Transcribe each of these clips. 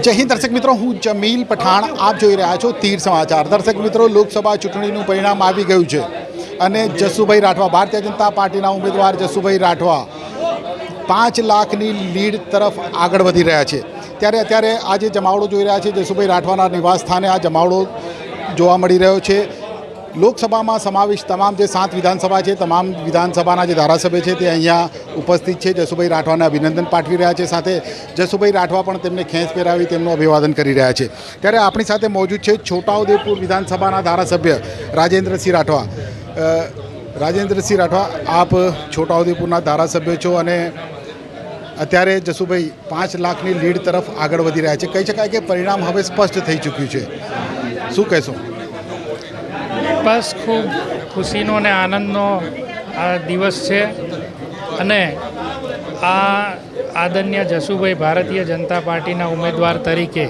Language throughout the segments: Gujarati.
જય હિન્દ દર્શક મિત્રો, હું જમીલ પઠાણ, આપ જોઈ રહ્યા છો તીર સમાચાર। દર્શક મિત્રો, લોકસભા ચૂંટણીનું પરિણામ આવી ગયું છે અને જસુભાઈ રાઠવા, ભારતીય જનતા પાર્ટીના ઉમેદવાર જસુભાઈ રાઠવા 5 લાખની લીડ તરફ આગળ વધી રહ્યા છે। ત્યારે અત્યારે આ જે જમાવડો જોઈ રહ્યા છે, જસુભાઈ રાઠવાના નિવાસ સ્થાને આ જમાવડો જોવા મળી રહ્યો છે। લોકસભામાં સમાવિષ્ટ તમામ જે 7 વિધાનસભા છે, તમામ વિધાનસભાના જે ધારાસભ્ય છે તે અહીંયા ઉપસ્થિત છે। જસુભાઈ રાઠવાને અભિનંદન પાઠવી રહ્યા છે, સાથે જસુભાઈ રાઠવા પણ તેમને ખેંચ પહેરાવી તેમનું અભિવાદન કરી રહ્યા છે। ત્યારે આપણી સાથે મોજૂદ છે છોટાઉદેપુર વિધાનસભાના ધારાસભ્ય રાજેન્દ્રસિંહ રાઠવા। રાજેન્દ્રસિંહ રાઠવા, આપ છોટાઉદેપુરના ધારાસભ્ય છો અને અત્યારે જસુભાઈ 5 લાખની લીડ તરફ આગળ વધી રહ્યા છે। કહી શકાય કે પરિણામ હવે સ્પષ્ટ થઈ ચૂક્યું છે, શું કહેશો? બસ ખૂબ ખુશીનો અને આનંદનો આ દિવસ છે અને આ આદરણીય જસુભાઈ ભારતીય જનતા પાર્ટીના ઉમેદવાર તરીકે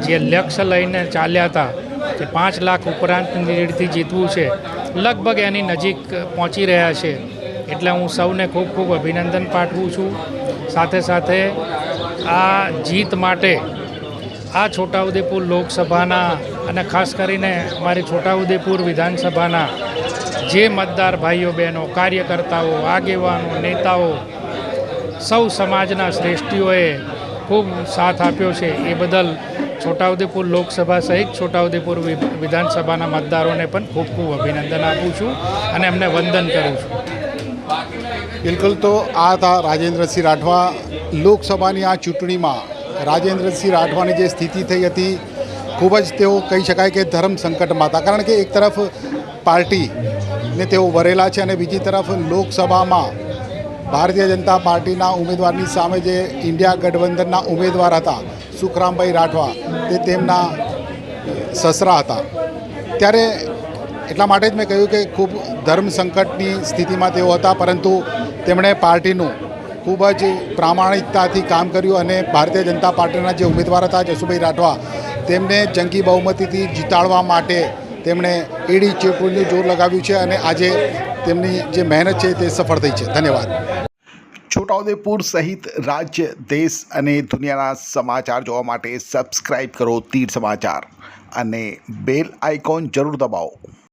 જે લક્ષ્ય લઈને ચાલ્યા હતા કે 5 લાખ ઉપરાંતની લીડથી જીતવું છે, લગભગ એની નજીક પહોંચી રહ્યા છે। એટલે હું સૌને ખૂબ ખૂબ અભિનંદન પાઠવું છું। સાથે સાથે આ જીત માટે આ છોટાઉદેપુર લોકસભાના અને ખાસ કરીને અમારી છોટાઉદેપુર વિધાનસભાના જે મતદાર ભાઈઓ બહેનો, કાર્યકર્તાઓ, આગેવાનો, નેતાઓ, સૌ સમાજના શ્રેષ્ઠીઓએ ખૂબ સાથ આપ્યો છે। એ બદલ છોટાઉદેપુર લોકસભા સહિત છોટાઉદેપુર વિધાનસભાના મતદારોને પણ ખૂબ ખૂબ અભિનંદન આપું છું અને એમને વંદન કરું છું। બિલકુલ, તો આ હતા રાજેન્દ્રસિંહ રાઠવા। લોકસભાની આ ચૂંટણીમાં રાજેન્દ્રસિંહ રાઠવાની જે સ્થિતિ થઈ હતી, ખૂબ જ તેઓ કહી શકાય કે ધર્મ સંકટમાં હતા, કારણ કે એક તરફ પાર્ટીને તેઓ વરેલા છે અને બીજી તરફ લોકસભામાં ભારતીય જનતા પાર્ટીના ઉમેદવારની સામે જે ઇન્ડિયા ગઠબંધનના ઉમેદવાર હતા સુખરામભાઈ રાઠવા, તે તેમના સસરા હતા। ત્યારે એટલા માટે જ મેં કહ્યું કે ખૂબ ધર્મ સંકટની સ્થિતિમાં તેઓ હતા, પરંતુ તેમણે પાર્ટીનું ખૂબ જ પ્રામાણિકતાથી કામ કર્યું અને ભારતીય જનતા પાર્ટીના જે ઉમેદવાર હતા જસુભાઈ રાઠવા, તેમને જંગી બહુમતીથી જીતાડવા માટે તેમણે એડી ચેપુલનું જોર લગાવ્યું છે અને આજે તેમની જે મહેનત છે તે સફળ થઈ છે। ધન્યવાદ। છોટાઉદેપુર સહિત રાજ્ય, દેશ અને દુનિયાના સમાચાર જોવા માટે સબસ્ક્રાઈબ કરો તીર સમાચાર અને બેલ આઇકોન જરૂર દબાવો।